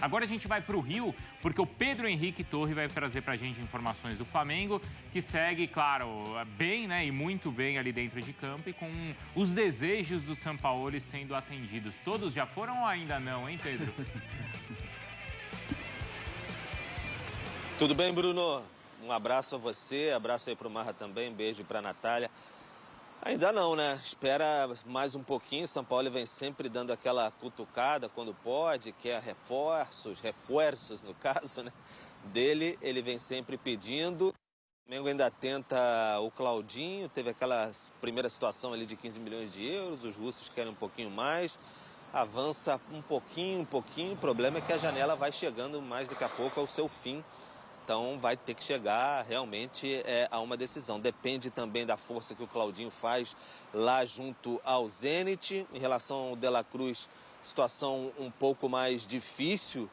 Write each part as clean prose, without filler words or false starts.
Agora a gente vai para o Rio, porque o Pedro Henrique Torre vai trazer para a gente informações do Flamengo, que segue, claro, bem, né, e muito bem ali dentro de campo e com os desejos do Sampaoli sendo atendidos. Todos já foram ou ainda não, hein, Pedro? Tudo bem, Bruno? Um abraço a você, abraço aí pro Marra também, beijo pra Natália. Ainda não, né? Espera mais um pouquinho, São Paulo vem sempre dando aquela cutucada quando pode, quer reforços no caso, né? Dele, ele vem sempre pedindo. O Flamengo ainda tenta o Claudinho, teve aquela primeira situação ali de 15 milhões de euros, os russos querem um pouquinho mais. Avança um pouquinho, o problema é que a janela vai chegando mais daqui a pouco ao seu fim. Então vai ter que chegar realmente a uma decisão. Depende também da força que o Claudinho faz lá junto ao Zenit. Em relação ao De La Cruz, situação um pouco mais difícil,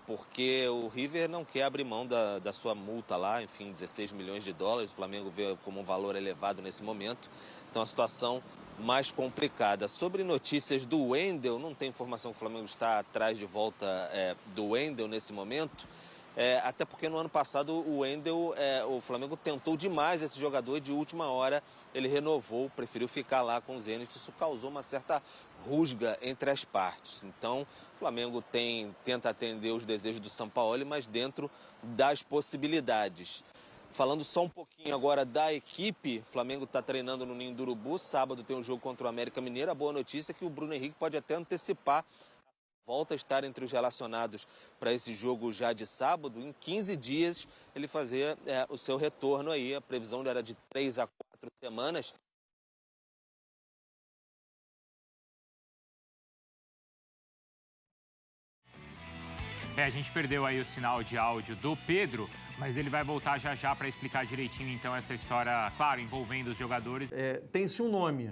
porque o River não quer abrir mão da sua multa lá, enfim, 16 milhões de dólares. O Flamengo vê como um valor elevado nesse momento. Então a situação mais complicada. Sobre notícias do Wendel, não tem informação que o Flamengo está atrás de volta do Wendel nesse momento. Até porque no ano passado o Wendel, o Flamengo tentou demais esse jogador e de última hora ele renovou, preferiu ficar lá com o Zenit. Isso causou uma certa rusga entre as partes. Então o Flamengo tenta atender os desejos do Sampaoli, mas dentro das possibilidades. Falando só um pouquinho agora da equipe, o Flamengo está treinando no Ninho do Urubu. Sábado tem um jogo contra o América Mineiro. A boa notícia é que o Bruno Henrique pode até antecipar volta a estar entre os relacionados para esse jogo já de sábado. Em 15 dias ele fazia o seu retorno aí. A previsão era de 3 a 4 semanas. A gente perdeu aí o sinal de áudio do Pedro, mas ele vai voltar já já para explicar direitinho então essa história, claro, envolvendo os jogadores. Tem-se um nome.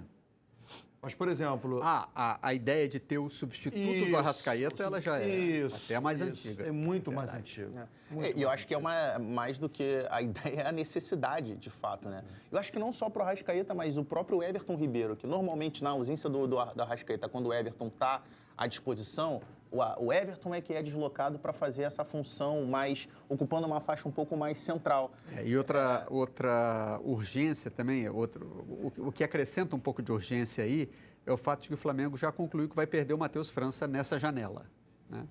Mas, por exemplo... A ideia de ter o substituto do Arrascaeta, ela já é até mais antiga. É muito mais antiga. E eu acho que é mais do que a ideia, é a necessidade, de fato, né? Eu acho que não só para o Arrascaeta, mas o próprio Everton Ribeiro, que normalmente, na ausência do Arrascaeta, quando o Everton está à disposição, o Everton é que é deslocado para fazer essa função mais, ocupando uma faixa um pouco mais central. E outra urgência também, o que acrescenta um pouco de urgência aí, é o fato de que o Flamengo já concluiu que vai perder o Matheus França nessa janela, né?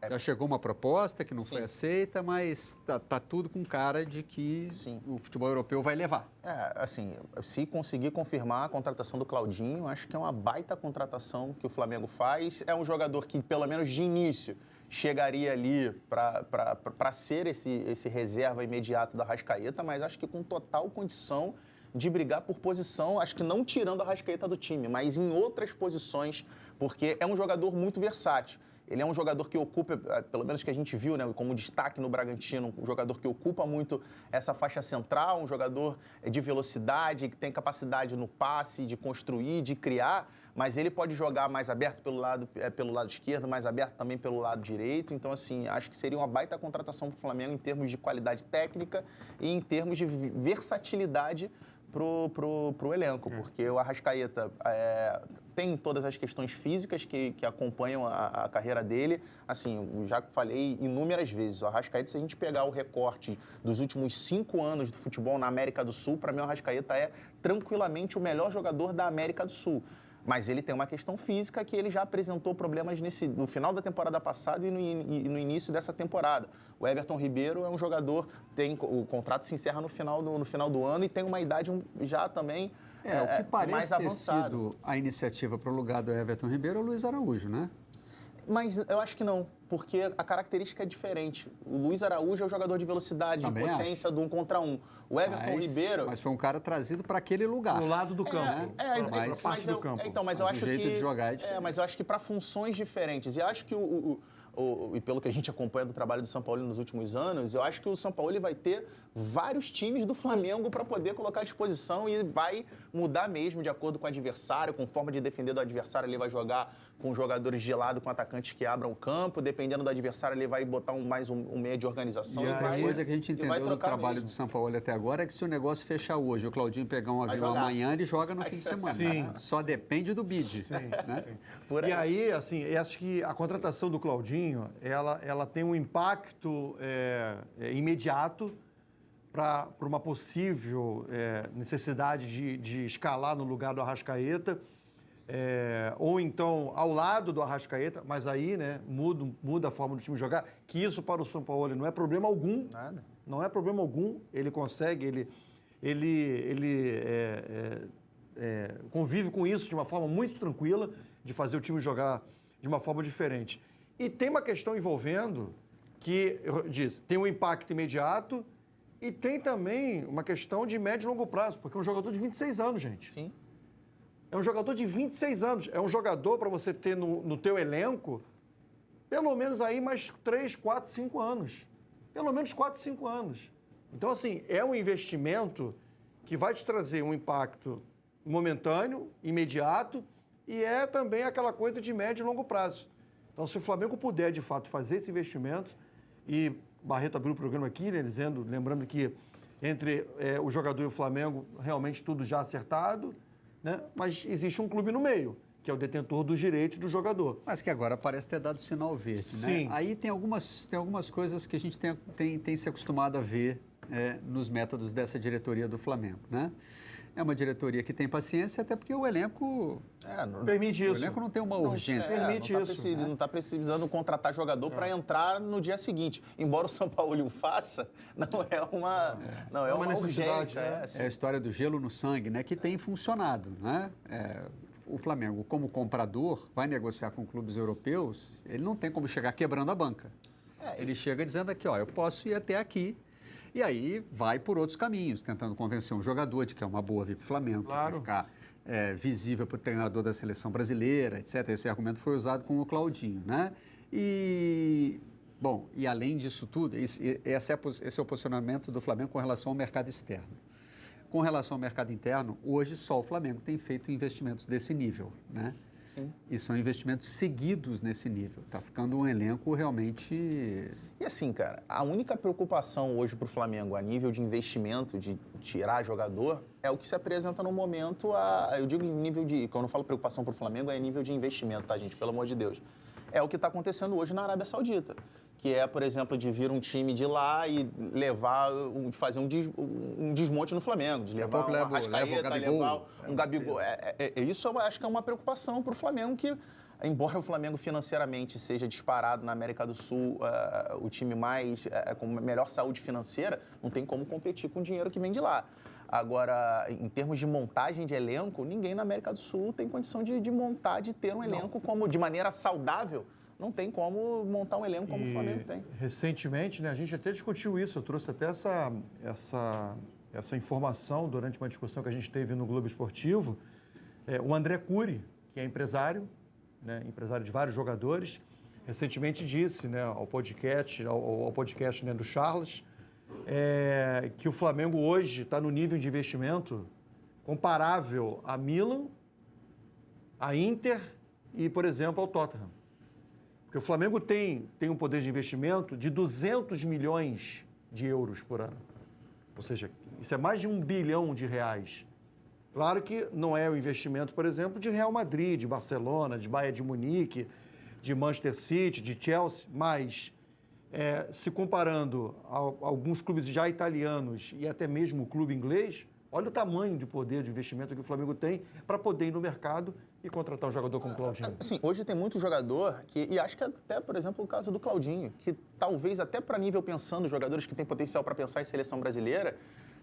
Já chegou uma proposta que não foi aceita, mas tá tudo com cara de que o futebol europeu vai levar. Assim, se conseguir confirmar a contratação do Claudinho, acho que é uma baita contratação que o Flamengo faz. É um jogador que, pelo menos de início, chegaria ali para ser esse reserva imediato da Arrascaeta, mas acho que com total condição de brigar por posição, acho que não tirando a Arrascaeta do time, mas em outras posições, porque é um jogador muito versátil. Ele é um jogador que ocupa, pelo menos que a gente viu, né, como destaque no Bragantino, um jogador que ocupa muito essa faixa central, um jogador de velocidade, que tem capacidade no passe, de construir, de criar, mas ele pode jogar mais aberto pelo lado esquerdo, mais aberto também pelo lado direito. Então, assim, acho que seria uma baita contratação para o Flamengo em termos de qualidade técnica e em termos de versatilidade pro elenco, porque o Arrascaeta tem todas as questões físicas que acompanham a carreira dele. Assim, eu já falei inúmeras vezes, o Arrascaeta, se a gente pegar o recorte dos últimos 5 anos do futebol na América do Sul, para mim o Arrascaeta é tranquilamente o melhor jogador da América do Sul. Mas ele tem uma questão física que ele já apresentou problemas no final da temporada passada e no início dessa temporada. O Everton Ribeiro é um jogador, o contrato se encerra no final do ano e tem uma idade já também o que parece mais avançada. Ter sido a iniciativa para o lugar do Everton Ribeiro é o Luiz Araújo, né? Mas eu acho que não, porque a característica é diferente. O Luiz Araújo é um jogador de velocidade, também de potência, do 1 contra 1. O Everton Ribeiro... Mas foi um cara trazido para aquele lugar. Do lado do campo. Mas do campo. Então, mas eu acho o jeito que... de jogar é diferente. Mas eu acho que para funções diferentes. E acho que e pelo que a gente acompanha do trabalho do São Paulo nos últimos anos, eu acho que o São Paulo vai ter vários times do Flamengo para poder colocar à disposição e vai mudar mesmo de acordo com o adversário, com forma de defender do adversário. Ele vai jogar com jogadores de lado, com atacantes que abram o campo. Dependendo do adversário, ele vai botar mais um meio de organização. E a coisa que a gente entendeu do trabalho mesmo do Sampaoli até agora é que se o negócio fechar hoje, o Claudinho pegar um avião amanhã, ele joga no fim de semana. Sim. Só depende do bid. Sim, né? sim. E aí, assim, eu acho que a contratação do Claudinho, ela tem um impacto imediato para uma possível necessidade de escalar no lugar do Arrascaeta, ou então ao lado do Arrascaeta, mas aí, né, muda a forma do time jogar, que isso para o Sampaoli não é problema algum. Nada. Não é problema algum, ele consegue, convive com isso de uma forma muito tranquila, de fazer o time jogar de uma forma diferente. E tem uma questão envolvendo que, eu disse, tem um impacto imediato e tem também uma questão de médio e longo prazo, porque é um jogador de 26 anos, gente. Sim. É um jogador de 26 anos. É um jogador para você ter no teu elenco pelo menos aí mais 3, 4, 5 anos. Pelo menos 4, 5 anos. Então, assim, é um investimento que vai te trazer um impacto momentâneo, imediato, e é também aquela coisa de médio e longo prazo. Então, se o Flamengo puder, de fato, fazer esse investimento, e Barreto abriu o programa aqui, né, lembrando que entre o jogador e o Flamengo, realmente tudo já acertado, né, mas existe um clube no meio, que é o detentor dos direitos do jogador. Mas que agora parece ter dado sinal verde, Sim. né? Aí tem algumas coisas que a gente tem se acostumado a ver nos métodos dessa diretoria do Flamengo, né? É uma diretoria que tem paciência, até porque o elenco permite isso. O elenco não tem uma urgência. Não está precisando contratar jogador para entrar no dia seguinte. Embora o Sampaoli o faça, não é uma urgência. É a história do gelo no sangue, né? Que tem funcionado, né? O Flamengo, como comprador, vai negociar com clubes europeus, ele não tem como chegar quebrando a banca. Ele chega dizendo aqui, ó, eu posso ir até aqui. E aí vai por outros caminhos, tentando convencer um jogador de que é uma boa vir para o Flamengo, claro, que vai ficar visível para o treinador da seleção brasileira, etc. Esse argumento foi usado com o Claudinho, né? E além disso tudo, esse é o posicionamento do Flamengo com relação ao mercado externo. Com relação ao mercado interno, hoje só o Flamengo tem feito investimentos desse nível, né? Sim. E são investimentos seguidos nesse nível. Está ficando um elenco realmente... E assim, cara, a única preocupação hoje para o Flamengo a nível de investimento, de tirar jogador, é o que se apresenta no momento, eu digo em nível de... Quando eu falo preocupação para o Flamengo, é nível de investimento, tá, gente? Pelo amor de Deus. É o que está acontecendo hoje na Arábia Saudita, que é, por exemplo, de vir um time de lá e fazer um desmonte no Flamengo, de levar uma Arrascaeta, levar um Gabigol. Isso eu acho que é uma preocupação para o Flamengo, que, embora o Flamengo financeiramente seja disparado na América do Sul, o time com melhor saúde financeira, não tem como competir com o dinheiro que vem de lá. Agora, em termos de montagem de elenco, ninguém na América do Sul tem condição de montar, de ter um elenco de maneira saudável. Não tem como montar um elenco como o Flamengo tem. Recentemente, né, a gente até discutiu isso, eu trouxe até essa informação durante uma discussão que a gente teve no Globo Esportivo. O André Cury, que é empresário, né, empresário de vários jogadores, recentemente disse, né, ao podcast né, do Charles, que o Flamengo hoje está no nível de investimento comparável a Milan, a Inter e, por exemplo, ao Tottenham. Porque o Flamengo tem um poder de investimento de 200 milhões de euros por ano. Ou seja, isso é mais de R$1 bilhão. Claro que não é o investimento, por exemplo, de Real Madrid, de Barcelona, de Bayern de Munique, de Manchester City, de Chelsea, mas se comparando a alguns clubes já italianos e até mesmo o clube inglês, olha o tamanho de poder de investimento que o Flamengo tem para poder ir no mercado e contratar um jogador como o Claudinho. Sim, hoje tem muito jogador e acho que até, por exemplo, o caso do Claudinho, que talvez até para nível pensando, jogadores que têm potencial para pensar em seleção brasileira,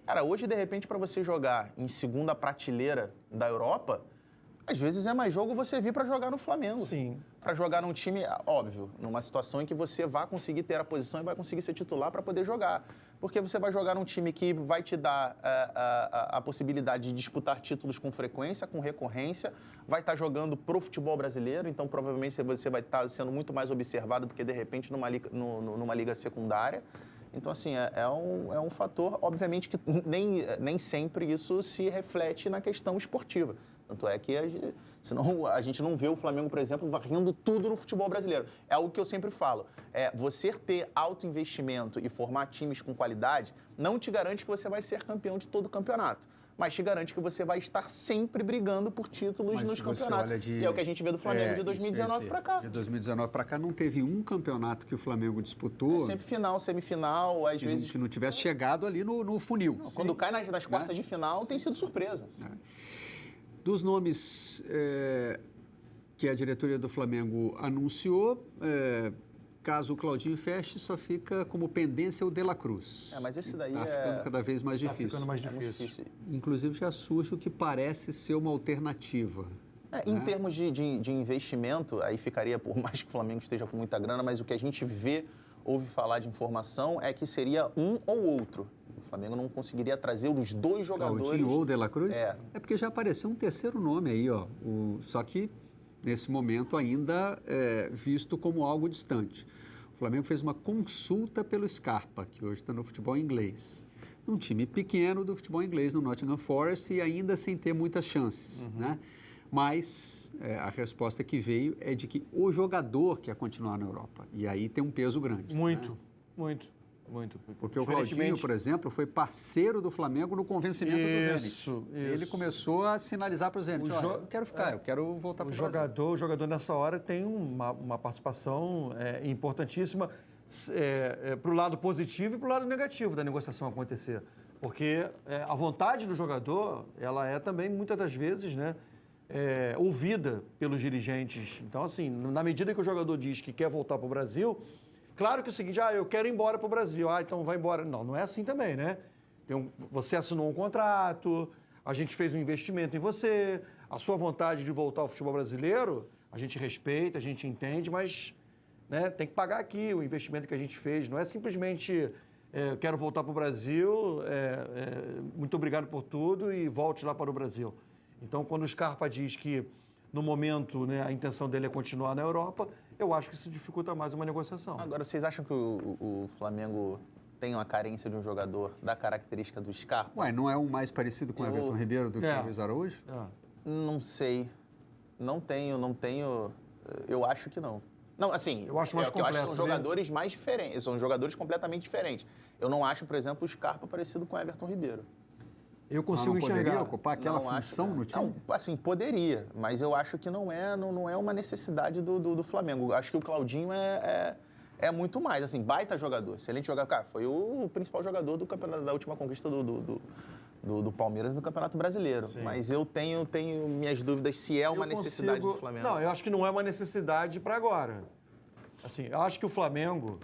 cara, hoje, de repente, para você jogar em segunda prateleira da Europa, às vezes é mais jogo você vir para jogar no Flamengo. Sim. Para jogar num time, óbvio, numa situação em que você vai conseguir ter a posição e vai conseguir ser titular para poder jogar. Porque você vai jogar num time que vai te dar a possibilidade de disputar títulos com frequência, com recorrência, vai estar jogando pro futebol brasileiro, então provavelmente você vai estar sendo muito mais observado do que, de repente, numa liga secundária. Então, assim, é um fator, obviamente, que nem sempre isso se reflete na questão esportiva. Tanto é que senão a gente não vê o Flamengo, por exemplo, varrendo tudo no futebol brasileiro. É algo que eu sempre falo. Você ter alto investimento e formar times com qualidade não te garante que você vai ser campeão de todo o campeonato, mas te garante que você vai estar sempre brigando por títulos nos campeonatos. E é o que a gente vê do Flamengo de 2019 para cá. De 2019 para cá não teve um campeonato que o Flamengo disputou. Sempre final, semifinal, às vezes... Que não tivesse chegado ali no funil. Não, quando cai nas quartas de final, tem sido surpresa. Dos nomes que a diretoria do Flamengo anunciou, caso o Claudinho feche, só fica como pendência o De La Cruz. Mas esse daí Está ficando cada vez mais difícil. Ficando mais difícil. Inclusive já surge o que parece ser uma alternativa. Em termos de investimento, aí ficaria, por mais que o Flamengo esteja com muita grana, mas o que a gente ouve falar de informação é que seria um ou outro. O Flamengo não conseguiria trazer os dois jogadores... Claudinho ou De La Cruz? É porque já apareceu um terceiro nome aí, ó. Só que, nesse momento, ainda visto como algo distante. O Flamengo fez uma consulta pelo Scarpa, que hoje está no futebol inglês. Um time pequeno do futebol inglês, no Nottingham Forest, e ainda sem ter muitas chances, né? Mas a resposta que veio é de que o jogador quer continuar na Europa. E aí tem um peso grande. Muito. Porque o Claudinho, por exemplo, foi parceiro do Flamengo no convencimento do Zenit. Isso. Ele começou a sinalizar para o Zenit, eu quero ficar, eu quero voltar para o Brasil. O jogador nessa hora tem uma participação importantíssima para o lado positivo e para o lado negativo da negociação acontecer. Porque a vontade do jogador, ela é também, muitas das vezes, né, ouvida pelos dirigentes. Então, assim, na medida que o jogador diz que quer voltar para o Brasil... Claro que é o seguinte, eu quero ir embora para o Brasil, então vai embora. Não é assim também, né? Você assinou um contrato, a gente fez um investimento em você, a sua vontade de voltar ao futebol brasileiro, a gente respeita, a gente entende, mas tem que pagar aqui o investimento que a gente fez. Não é simplesmente, eu quero voltar para o Brasil, muito obrigado por tudo e volte lá para o Brasil. Então, quando o Scarpa diz que, no momento, a intenção dele é continuar na Europa, eu acho que isso dificulta mais uma negociação. Agora, vocês acham que o Flamengo tem uma carência de um jogador da característica do Scarpa? Não é um mais parecido com o Everton Ribeiro do que o Luiz Araújo? Não sei. Não tenho. Eu acho que não. Não, assim, eu acho mais completo, eu acho que são jogadores mais diferentes, são jogadores completamente diferentes. Eu não acho, por exemplo, o Scarpa parecido com o Everton Ribeiro. Eu consigo enxergar. Poderia ocupar aquela função no time? Não, assim, poderia, mas eu acho que não é uma necessidade do Flamengo. Acho que o Claudinho é muito mais, assim, baita jogador, excelente jogador. Cara, foi o principal jogador do campeonato, da última conquista do Palmeiras no Campeonato Brasileiro. Sim. Mas eu tenho minhas dúvidas se é uma necessidade do Flamengo. Não, eu acho que não é uma necessidade para agora. Assim, eu acho que o Flamengo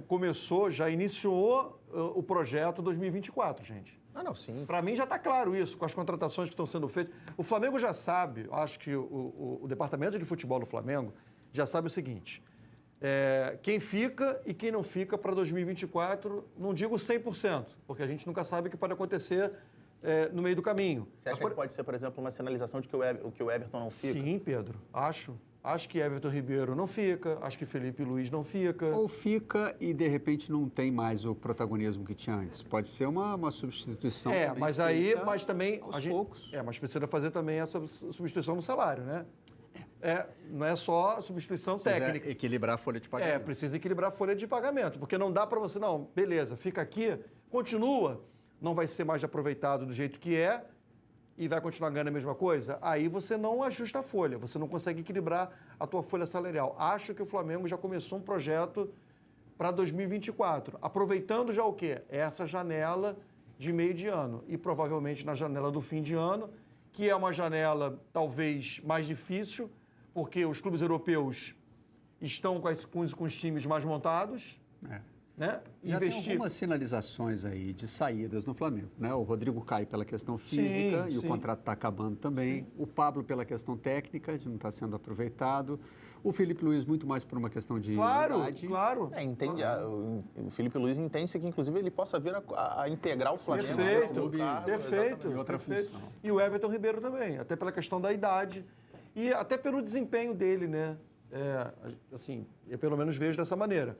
começou, já iniciou o projeto 2024, gente. Não, sim. Para mim já está claro isso, com as contratações que estão sendo feitas. O Flamengo já sabe, acho que o departamento de futebol do Flamengo já sabe o seguinte, quem fica e quem não fica para 2024, não digo 100%, porque a gente nunca sabe o que pode acontecer no meio do caminho. Você acha que pode ser, por exemplo, uma sinalização de que o Everton não fica? Sim, Pedro, acho. Acho que Everton Ribeiro não fica, acho que Felipe Luiz não fica. Ou fica e, de repente, não tem mais o protagonismo que tinha antes. Pode ser uma substituição. Mas também... Aos poucos. Mas precisa fazer também essa substituição no salário, né? Não é só substituição técnica. Equilibrar a folha de pagamento. Precisa equilibrar a folha de pagamento, porque não dá para você, não, beleza, fica aqui, continua, não vai ser mais aproveitado do jeito que é, e vai continuar ganhando a mesma coisa, aí você não ajusta a folha, você não consegue equilibrar a tua folha salarial. Acho que o Flamengo já começou um projeto para 2024, aproveitando já o quê? Essa janela de meio de ano e provavelmente na janela do fim de ano, que é uma janela talvez mais difícil, porque os clubes europeus estão com os times mais montados, né? Já tem algumas sinalizações aí de saídas no Flamengo, né? O Rodrigo cai pela questão física e o contrato está acabando também. Sim. O Pablo pela questão técnica, de não estar sendo aproveitado. O Felipe Luiz muito mais por uma questão de idade. Claro. Entende, o Felipe Luiz entende-se que, inclusive, ele possa vir a integrar o Flamengo. Perfeito. Em outra função. E o Everton Ribeiro também, até pela questão da idade e até pelo desempenho dele, né? Eu pelo menos vejo dessa maneira.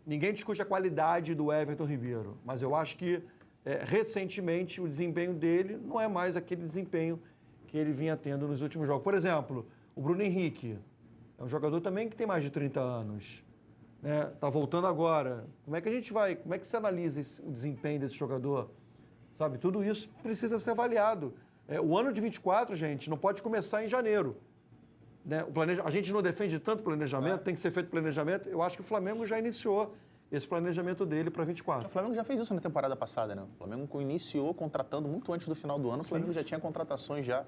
Ninguém discute a qualidade do Everton Ribeiro, mas eu acho que recentemente o desempenho dele não é mais aquele desempenho que ele vinha tendo nos últimos jogos. Por exemplo, o Bruno Henrique é um jogador também que tem mais de 30 anos. Tá voltando agora. Como é que se analisa o desempenho desse jogador? Sabe, tudo isso precisa ser avaliado. O ano de 24, gente, não pode começar em janeiro. Né? A gente não defende tanto planejamento, tem que ser feito planejamento. Eu acho que o Flamengo já iniciou esse planejamento dele para 24. O Flamengo já fez isso na temporada passada, né? O Flamengo iniciou contratando muito antes do final do ano. O Flamengo já tinha contratações já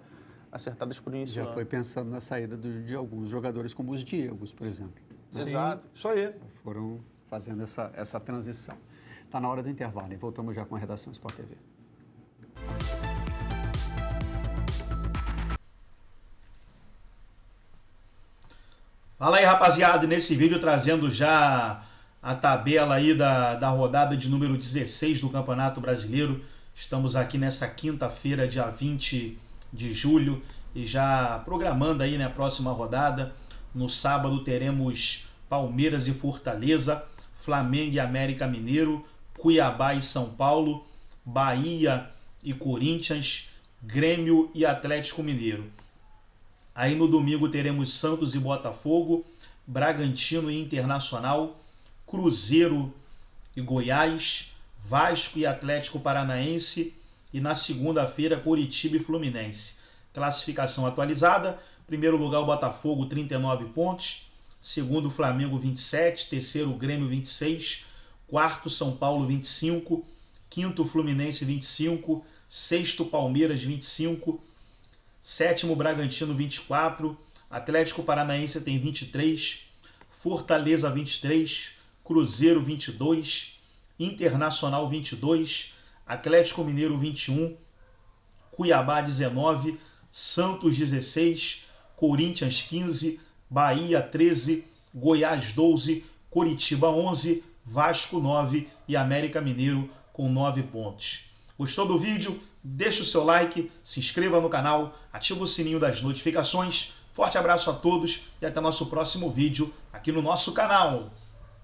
acertadas por início do ano. Já foi pensando na saída de alguns jogadores, como os Diegos, por exemplo. Exato. Isso aí. Foram fazendo essa transição. Está na hora do intervalo e voltamos já com a redação Sport TV. Fala aí, rapaziada, nesse vídeo trazendo já a tabela aí da rodada de número 16 do Campeonato Brasileiro. Estamos aqui nessa quinta-feira, dia 20 de julho, e já programando aí, né, a próxima rodada. No sábado teremos Palmeiras e Fortaleza, Flamengo e América Mineiro, Cuiabá e São Paulo, Bahia e Corinthians, Grêmio e Atlético Mineiro. Aí no domingo teremos Santos e Botafogo, Bragantino e Internacional, Cruzeiro e Goiás, Vasco e Atlético Paranaense, e na segunda-feira Coritiba e Fluminense. Classificação atualizada: primeiro lugar o Botafogo, 39 pontos, segundo o Flamengo, 27, terceiro o Grêmio, 26, quarto São Paulo, 25, quinto Fluminense, 25, sexto Palmeiras, 25, sétimo Bragantino, 24, Atlético Paranaense tem 23, Fortaleza 23, Cruzeiro 22, Internacional 22, Atlético Mineiro 21, Cuiabá 19, Santos 16, Corinthians 15, Bahia 13, Goiás 12, Coritiba 11, Vasco 9 e América Mineiro com 9 pontos. Gostou do vídeo? Deixa o seu like, se inscreva no canal, ativa o sininho das notificações. Forte abraço a todos e até nosso próximo vídeo aqui no nosso canal.